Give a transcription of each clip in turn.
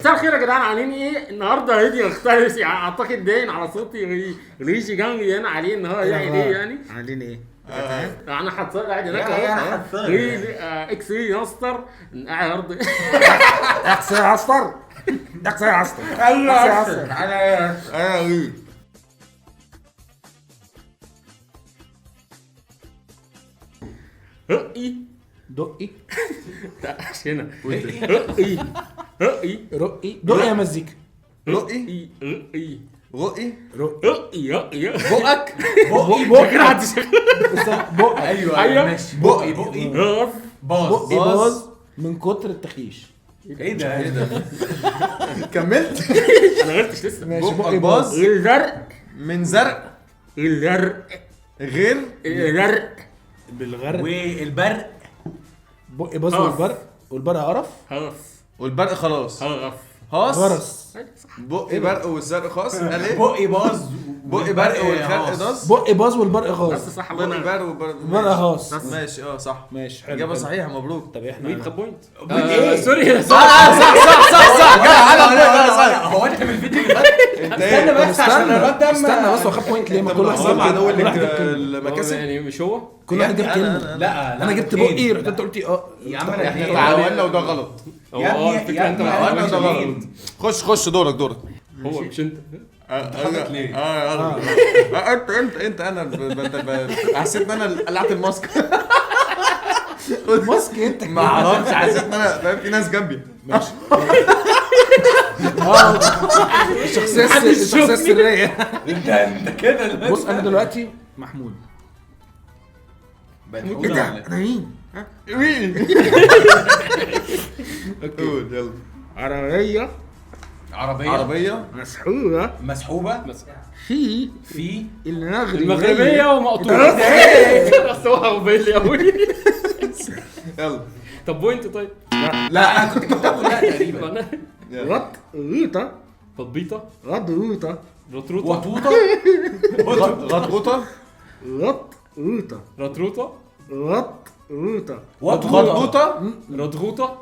مساء الخير يا جدعان، عاملين ايه؟ النهارده هيدي مختلف يعني، اعتقد باين على صوتي ريشي جنبي هنا عليه ان هو يعمل ايه يعني. عاملين ايه؟ انا حاطط قاعد هناك يا اهو. اكس اي ياستر قاعد برضه. اقصى يا عسطر اقصى يا عسطر ايوه اقصى يا يا عسطر انا ايه رقي دقي هنا رقي رقي رقي دقي يا مزيكا رقي رقي رقي رقي رقي بقك بقي كده عدي بقي ايوه أيوة. ماشي بقي راس باظ بقي باظ من كتر التخيش. ايه ده كملت انا غلطتش لسه. ماشي بقك بقي باظ. باظ الزرق من زرق الزرق غير الزرق بالغرق. والبرق بقي باظ خلاص. والبرق قرف. خلاص والبرق خلاص خلاص هاص غرس. بقي برق والزرق خاص قال ايه بقي باظ بقي برق والخرق داص بقي باظ والبرق بس غاص. صح بقي الله برق والبرق البرق غاص. ماشي صح ماشي حلو اجابه حلو. صحيحه مبروك طب احنا مين خد بوينت؟ إيه؟ سوري صح هو انت من الفيديو اللي فات انت استنى ايه بس عشان الواد ده استنى بس واخد بوينت ليه؟ ما كل واحد صح جاب عدو كل واحد جاب كلمة. المكاسب يعني مش هو؟ كل واحد جاب أنا- كلمة. أنا- لا انا جبت بقي رحت انت قلتي يا عم انا احنا إيه؟ تعاوننا وده غلط يا ابني الفكرة يا انت ابني تعاوننا وده غلط مين؟ خش دورك هو مش انت. حضرتك ليه؟ انت انا حسيت ان انا قلعت الماسك ماسك انت ما اعرفش حسيت ان انا فاهم في ناس جنبي ماشي. الشخصية السرية. انت كده بص انا دلوقتي محمود. ايه ده انا مين؟ مين قول يلا عربيه مسحورة مسحوبه في في المغربية ومقطوعة. بس هو غبيل قوي. يلا طب بوينت طيب. لا انا كنت جبتها كلها تقريبا رط روطة تطبيطة رط روطة رطروطة وطوطه غطغوطه رط روطة رطروطة رط روطة غطغوطه رضغوطة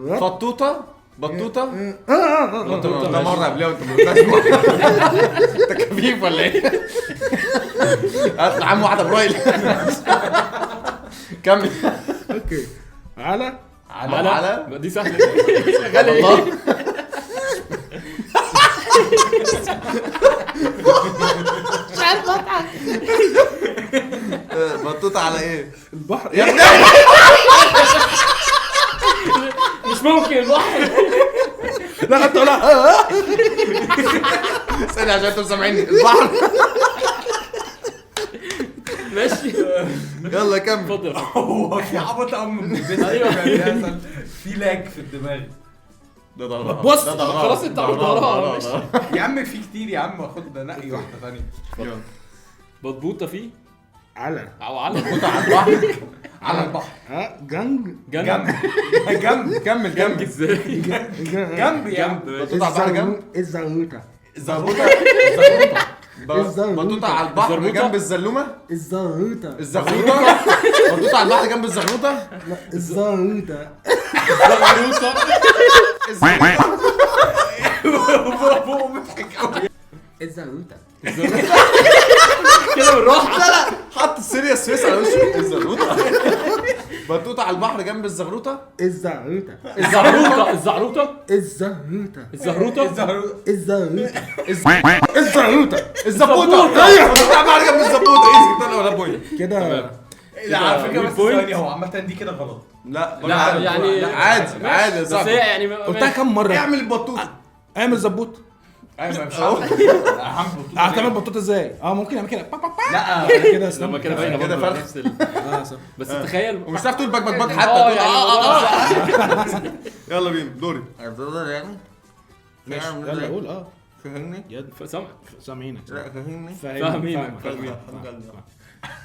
رط فطوطه بطوطه رطروطة ده مره ماشي. قبلها وانت انت كفيف ولا ايه اطلع عم واحده برايل كمل اوكي على على دي سهلة. الله بطوطه على ايه البحر. يا ابني مش ممكن الواحد. لا انت لا ثانيه عشان انتوا سامعيني البحر ماشي يلا كمل اتفضل. هو في عبط ام أيوة. في لاج في الدماغ ده ضربها بص، ده ضربها خلاص انت عملت وراها، ماشي. يا عم في كتير يا عم خد نقي واحده ثانيه يلا. بطبوطة فيه على او على على البحر ها جنج جنب جنب كمل جنب كمل ازاي؟ جنب يا عم بطوطه على البحر جنب الزروطة الزربوطه بطوطه على البحر الزربوطة. جنب الزلومه الزروطة الزغروطه بطوطه على البحر جنب الزغروطه الزروطة الزروطة كده بالراحة. لا حط السيريس فيس على وشه الزغروطه بطوطه على البحر جنب الزغروطه الزروطة الزعروطة الزعروطة الزروطة الزهروطة الزروطة الزروطة الزبوطه ايوه بطوطه على البحر جنب الزبوطه ايه جبت انا ولا بوينت كده. لا على فكره بس بوينت. ثانيه هو عامه دي كده غلط لا لا يعني لا، عادي عادي بس صح هي يعني قلتها كم مرة؟ اعمل البطوطه اعمل زبوط. ايوه مش هعمل هتعمل بطوطة ازاي؟ اه ممكن اعمل كده لا كده لما استنى كده باينه كده برضه فرق. نفس صح. بس تخيل ومش هتعرف تقول بك حتى اه تقول يعني يلا بينا دوري ماشي يلا قول فهمني يد سامع سامعينك لا فهمني فاهمينك.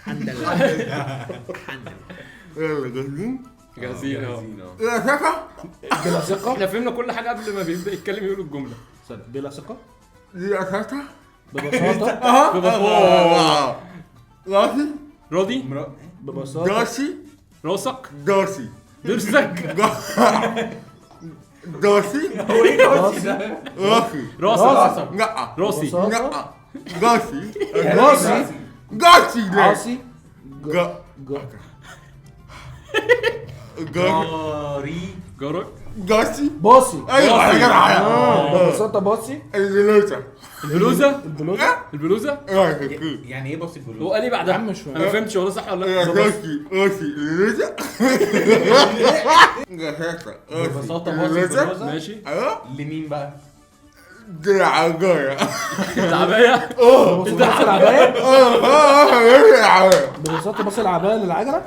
الحمد لله. يلا جاهزين جاهزين اهو. يا شفا بلا ثقة. احنا فهمنا كل حاجه قبل ما بيبدا يتكلم يقول الجمله. استنى. بلا ثقة يا شفا ببساطة اها راسي راضي ببساطة داسي راسك داسي درسك جاسي هو ايه جواسي ده؟ راسي راسي لا راسي لا جاسي راسي جاسي ده عاصي جا جاري جارك جاسي باصي ايوه يا جدع ببساطة باصي اللوزة البلوزه البلوزة البلوزه يعني ايه باص البلوز؟ هو قال لي بعدها عم مش فاهم. انا ما فهمتش هو ده صح ولا لا راسي اللوزة جاسة ببساطة باص البلوزة ماشي ايوه لمين بقى؟ درع جاية العبايه ببساطة العباية درع ببساطة باصي العباية للعجلة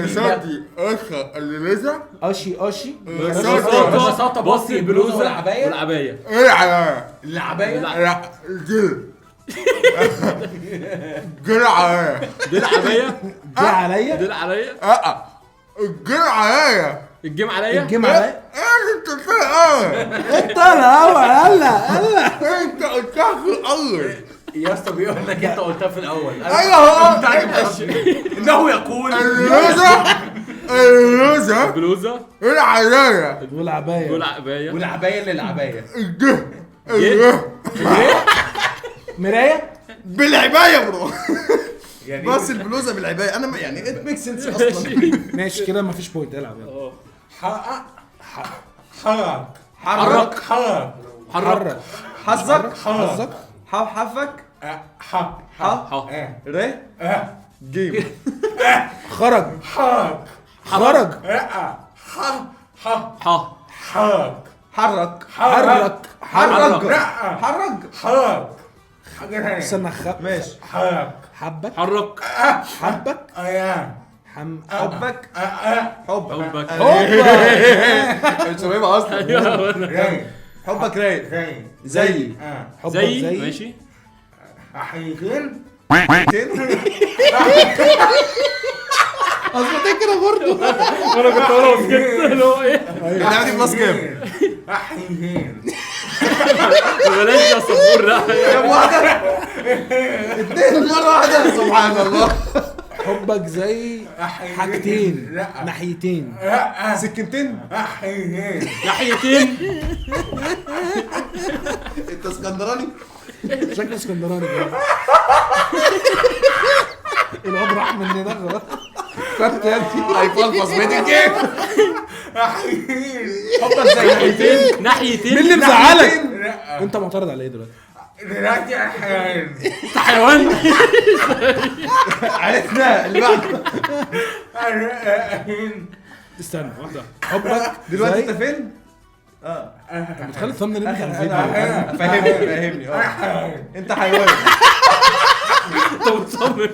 صوتي اخا اللوزة اشي ببساطة باصي البلوزة والعباية والعبايه العباية لا جل جل عليا دي العبايه دي عليا دي عليا جل عليا الجيم عليا الجيم عليا انت ايه انت الاول يلا انت قلتها في الاول يا اسطى بيقول لك انت قلتها في الاول ايوه انه يقول اللوزة البلوزه العلاية والعباية والعبايه والعباية للعباية مراية بالعباية برو يعني باص البلوزه بالعبايه انا يعني ات ميك سنس اصلا. ماشي كده مفيش بوينت العب يلا حرك حرك حرك حظك حظك حفك ح ر جيم خرج حرك خرج ح حرك حرك حرك حرك استنى ماشي حبك حرك حبك حبك حبك حبك مش فاهمها اصلا. حبك رايق زي حبك زي ماشي حقيقين اظبط كده برضه انا كنت خلاص كده اللي هو ايه اللعبه دي بلس كام؟ حقيقين بلاش يا صبور لا كام واحده؟ اتنين مره واحده سبحان الله. حبك زي حاجتين ناحيتين سكنتين حقيقين ناحيتين انت اسكندراني شكله اسكندراني كده الواد راح مننا خلاص فات يا ابني هيفلفص بين الجيم. حبك زي ناحيتين ناحيتين مين اللي مزعلك انت معترض على ايه دلوقتي دلوقتي حيوان انت حيوان عرفنا اللي بعده. استنى واحده حبك دلوقتي زي انت فين؟ بتخلي الثمن نمشي على الفيديو فهمني انت حيوان انت مصمم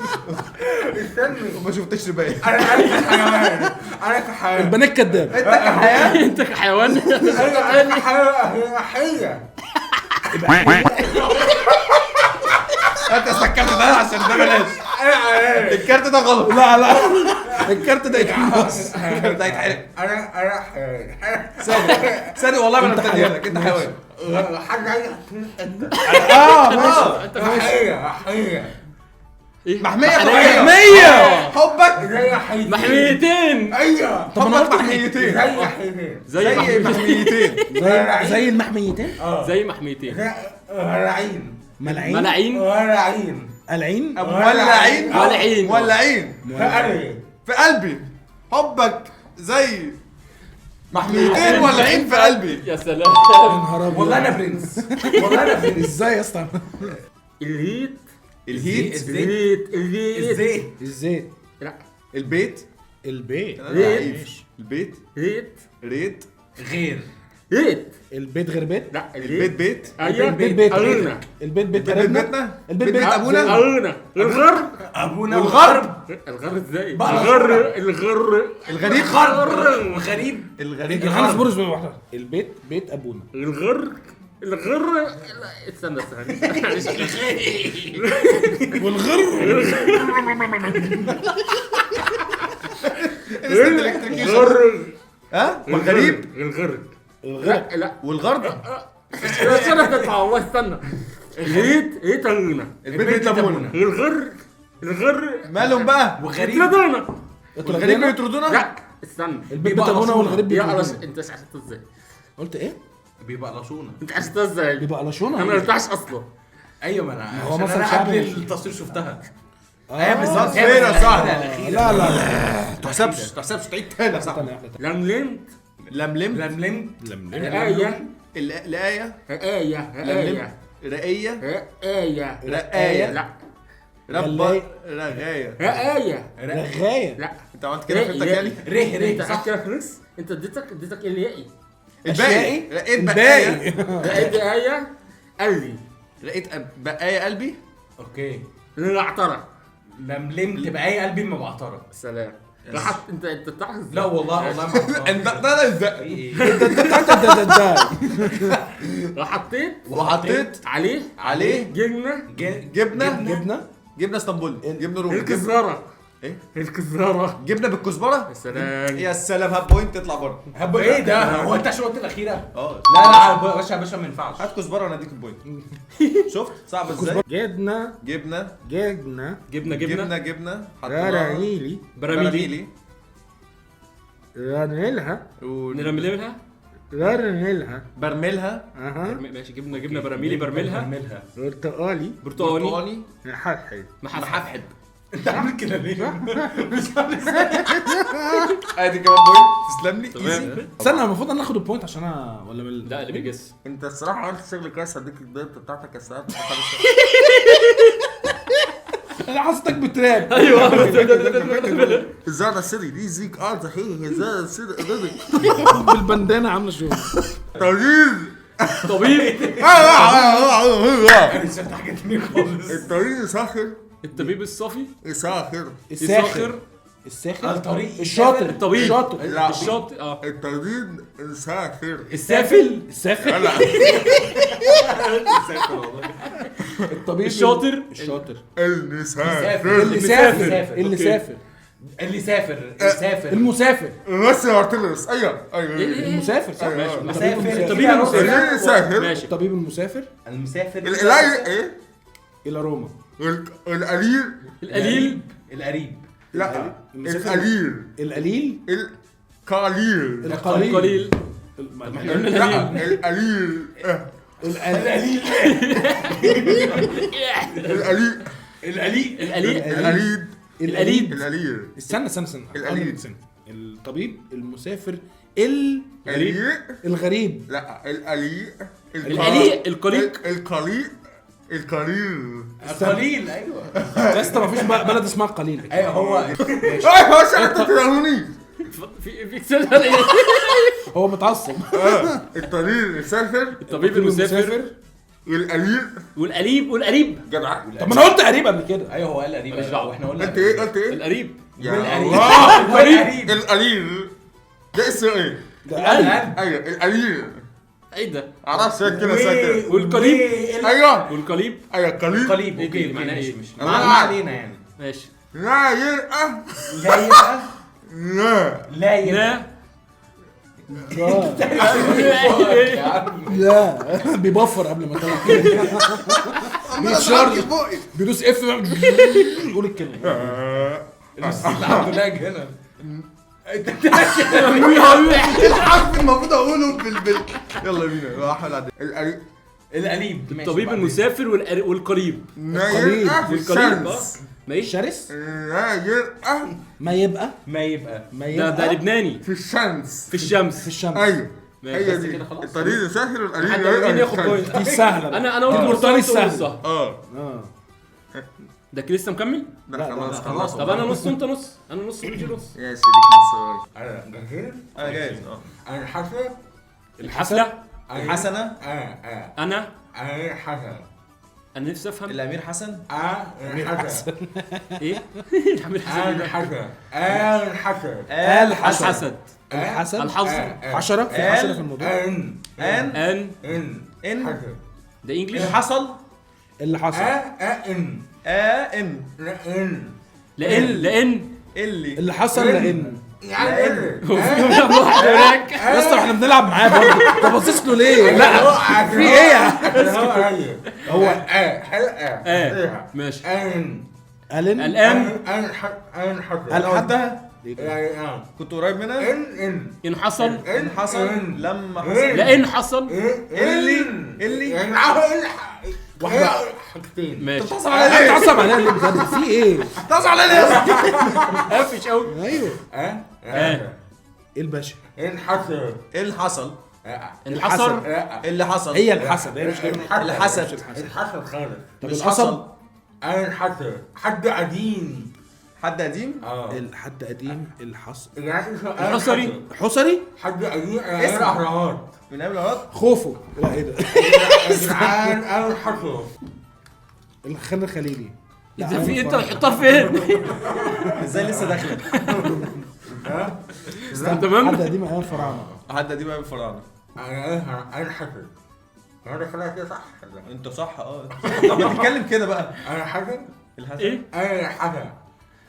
وما شفتش رباية. انا كحيوان البنات كداب انت كحيوان انت كحيوان حية انت سكرت ده عشان ده بلاش. الكارت ده غلط. لا الكارت ده يتخلص الكارت ده هيتحرق. انا حيوان ثاني والله ما انا متخيل لك انت حيوان. حاجة عايزة ماشي حية محمية طبيعية. محمية حبك زي حيتين محميتين ايوه حبك محميتين زي حيتين زي محميتين زي المحميتين زي محميتين ولعين ملعين ملاعين ولعين العين مولعين مولعين. مولعين فقري في قلبي. حبك زي محميتين مولعين في قلبي. يا سلام نهار ابيض والله انا برنس والله انا برنس ازاي يا اسطى الهيت الهيت الزيت ازاي الزيت لا البيت البيت ضعيف. البيت هيت ريت غير هيت البيت غير بيت لا البيت بيت ايوه البيت بيت قرنا البيت بيت البيت قريبنا بيتنا البيت بيت ابونا قرنا الغر ابونا والغرب الغر ازاي بقى الغر الغريب غريب الغريب الخمس برز واحده البيت بيت ابونا الغر لا، استنى الغر ها والغريب الغر الغرب لا والغرب استنى تطلع والله استنى هيت قرنا البيت بيت ابونا الغر مالهم بقى وغريب اتردونا والغريب بيطردونا لا استنى البيت بتاعنا والغريب يا بيبقى قلش انت عرفتها ازاي؟ قلت ايه؟ بيبقى لشونه. انت عرفتها ازاي؟ بيبقى قلشونه. انا ما قلتهاش اصلا. ايوه ما انا هو عشان مثلا انا شعبي قبل مش- التصوير شفتها. ايه بالظبط هي فين يا من صاحبي؟ الأخيرة. لا لا لا تحسبش تعيد تاني يا صاحبي. استنى واحدة تانية. لملمت لملم لملم آية الآية آية آية رقية آية رقاية لا رب غلاية. رغاية آية رغاية. لا انت عملت كده فهمتك يعني؟ انت عارف كده خلص؟ انت اديتك اليائي الباقي لقيت الباقي. بقاية لقيت آية قلبي لقيت بقاية قلبي اوكي. العطرة لملمت بأي قلبي ما بعترض. سلام راحت انت بتعرف ازاي؟ لا والله ما بعترض. انت ده ازاي إيه؟ راح حطيت وحطيت عليه عليه جبنة جبنة جبنة. جبنة اسطنبول جبنة رومي الكزبرة ايه الكزبرة جبنة بالكزبرة يا سلام يا سلام هات بوينت تطلع بره هب ايه ده؟ هو انت عشان قلت الاخيره؟ اه لا لا يا باشا ما ينفعش. هات كزبرة وانا اديك البوينت شفت صعب ازاي جبنة. جبنة جبنة. جبنة جبنة حطيناها رانيلي. براميلي رانيلها. نرملها رانيلها. برملها اها. ماشي جبنة براميلي برملها برملها. برتقالي. برتقاني برتقاني حلحل. محفحب انت عامل كده ليه؟ ادي كمان بوينت تسلم لي تمام. ايزي استنى المفروض انا اخد البوينت عشان انا ولا لا اللي بيجس انت الصراحة عملت شغل كويس هديك البوينت بتاعتك يا سعد انا حسيتك بتراب. ايوه الزرع السري دي زيك صحيح الزرع السري قدري بالبندانة عاملة شغل. طويل طبيب انا شفت حاجه تانية خالص. الطريق ساخر الطبيب الصافي ساخر الساخر. الساخر. الطريق الشاطر. الطبيب الشاطر. لا. الشاطئ الطريق ساخر السافل السافر. لا الطبيب. الشاطر الشاطر. اللي سافر اللي سافر. مسافر. اللي أوكي. سافر. اللي سافر السافر المسافر. بس يا ارتلس ايوه ايوه المسافر صح. أيوة. ماشي. الطبيب المسافر اللي سافر ماشي الطبيب المسافر المسافر القليل ايه الى روما. القليل القليل القريب. لا المسافر. القليل القليل. القليل القليل القليل. لا القليل القليل. القليل القليل القليل القليل القليل القليل استنى القليل. الطبيب المسافر القليل الغريب. لا القليل القليل القليل القليل القليل القليل ايوه. يا اسطى مفيش بلد اسمها قليل. ايوه هو ايوه بس انت تراهوني في كسر ايه هو متعصب. الطريق سافر الطبيب المسافر القليل والقريب جدع طب ما انا قلت قريب قبل كده. ايوه هو قال قريب. ماليش دعوة. واحنا قلنا قلت ايه قلت ايه القريب يا والقريب. الله والقريب. القليل ده اسمه ايه ده قلب. ايوه القليل ايه ده عرفت كده ساكت والقليب ايوه والقليب ايوه القليل القليب إيه اوكي دي؟ معناها ماشي إيه؟ ماشي. الله. ما علينا يعني. ماشي لا يرقى لا يبقى لا لا يبقى لا لا بيبفر قبل ما يطلع كده. بيتشارج. بيدوس اف يقول الكلمه. المستشفى عنده لاج هنا. الحرف المفروض اقوله يلا بينا راح القليل القليب ماشي. الطبيب بعدين. المسافر والقريب لا يرقى في والقريب الشمس ماشي شرس. لا يرقى ما يبقى. ما يبقى ده لبناني في الشمس في الشمس في الشمس. ايوه ماشي، هي بس دي كده خلاص. الطريق سافر والقليل حد يرقى مين في ياخد الشمس. بوينت دي سهله. انا قلت دي مرتين مرتين وانت سهل. نص اه ده كده لسه مكمل لا خلاص خلاص طب انا نص وانت نص انا نص وانت نص يا شريك نص انا جاهز. انا جاهز انا حسن. الحفله الحسنة انا انا حسن. انا نفسي افهم الأمير حسن انا حسن. ايه العميل حسن انا حسن. انا حسن. الحسد الحسن. الحظ حشره. في حشره في الموضوع. ان ان إن حسن. ده انجلش حصل اللي حصل. ان إن ان لان اللي حصل لان. يعني هو في واحد هناك يا اسطى احنا بنلعب معاه برضه. انت باصص له ليه؟ لا في ايه هو ماشي ان الين. الان ان حسن. الحد. يعني كنت قريب منها. ان حصل ان حصل لما حصل لا ان حصل اللي يعني معاه واحدة. حاجتين. ماشي بتحصل عليا ليه؟ اتعصب عليها ليه بجد؟ في ايه؟ بتحصل عليا ليه؟ قافش قوي. ايوه آه. ايه الباشا؟ انحسر. ايه اللي حصل؟ ان حصل اللي حصل هي الحسد، هي مش اللي حسد. انحسر خالص. طب مش القصب؟ حصل. انحسر حد قديم. حد قديم. الحد قديم الحص الحصري. حصري حد قديم اسم. الاهرامات. من قبل الغلط. خوفه. لا ايه ده؟ يا جدعان انحسر. الخان الخليلي. اذا في انت تحطها فين؟ ازاي لسه داخله؟ تمام. حد قديم ايام الفراعنه. حد قديم قبل الفراعنه. انحسر. هذا خلاص كده صح. انت صح طب ما تتكلم كده بقى. انحسر. الحسد. ايه انحسر.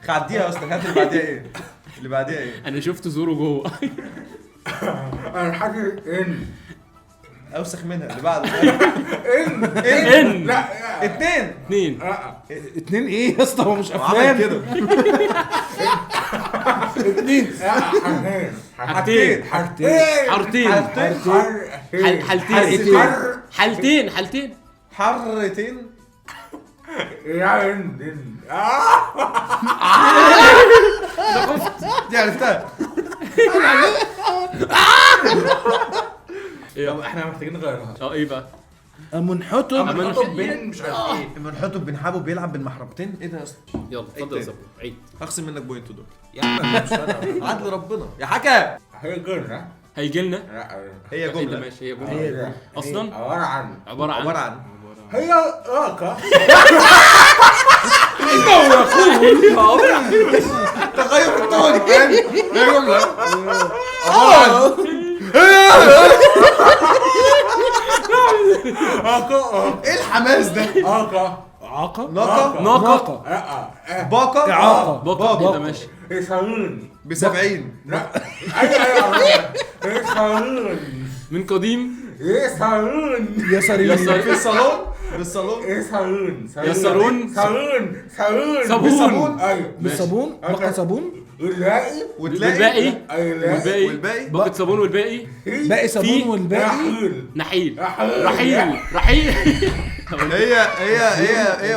خديها اصلا. هات اللي بعديها ايه؟ اللي بعديها ايه؟ انا شفت زوره جوه. انحسر اوسخ منها اللي بعده. ان لا اتنين. اثنين. اتنين ايه يا اسطى؟ هو مش عمل افلام كده. اتنين. حاجتين. حاجتين. حارتين. حالتين. حالتين. حالتين. حرتين. دي عرفتها. طب احنا محتاجين نغيرها. ايه بقى؟ منحتم. مش عارف ايه. لما نحطه بنحابه بيلعب بالمحرمتين. ايه ده يا اسطى؟ يلا اتفضل يا صبري عيد. هخصم منك بوينت دول. يا عم مش انا. عدل ربنا يا حكا. هي جنة. هيجي لنا. هي ايه ده جمله. ماشي هي جمله هي اصلا عبارة عن عباره عباره عن عن هي راكة. تغير التون. فاهم؟ هي جمله عباره عن ايه الحماس ده؟ راكة. عاقه. ناقه. ناقه. باقه. إعاقة. باقه كده ماشي. يسارون. ب70. لا ايوه يسارون. من قديم يسارون. يساري. يسار. في الصالون. بالصالون. يسارون. يسارون. صابون. صابون. ايوه. بالصابون. باقه صابون. والباقي. والباقي والباقي. والباقي. باقة صابون والباقي باقي صابون في- والباقي نحيل رحيل. رحيل هي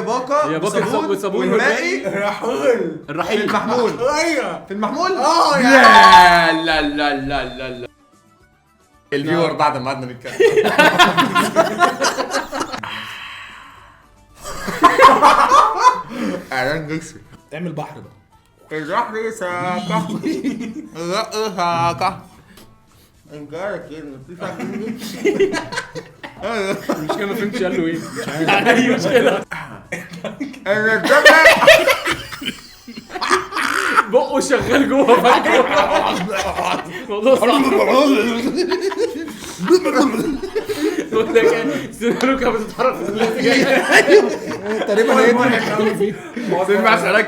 باقه. هي باقة وصابون والباقي رحيل. في الرحيل المحمول. ايوه. في المحمول. لا لا لا لا لا لا الفيور بعد ما قعدنا نتكلم. اعلان جسمي. اعمل بحر بقى. الرحل ساكة. ساكا. انجارك كده. مش كده ما فهمتش قال له ايه اي مشكله انا الدفع. بقه شغال جوه فجأة الموضوع صعب ده كان سيناريو كانت بتتحرك في الاتجاه تقريبا هي دي. ما سمعش عليك.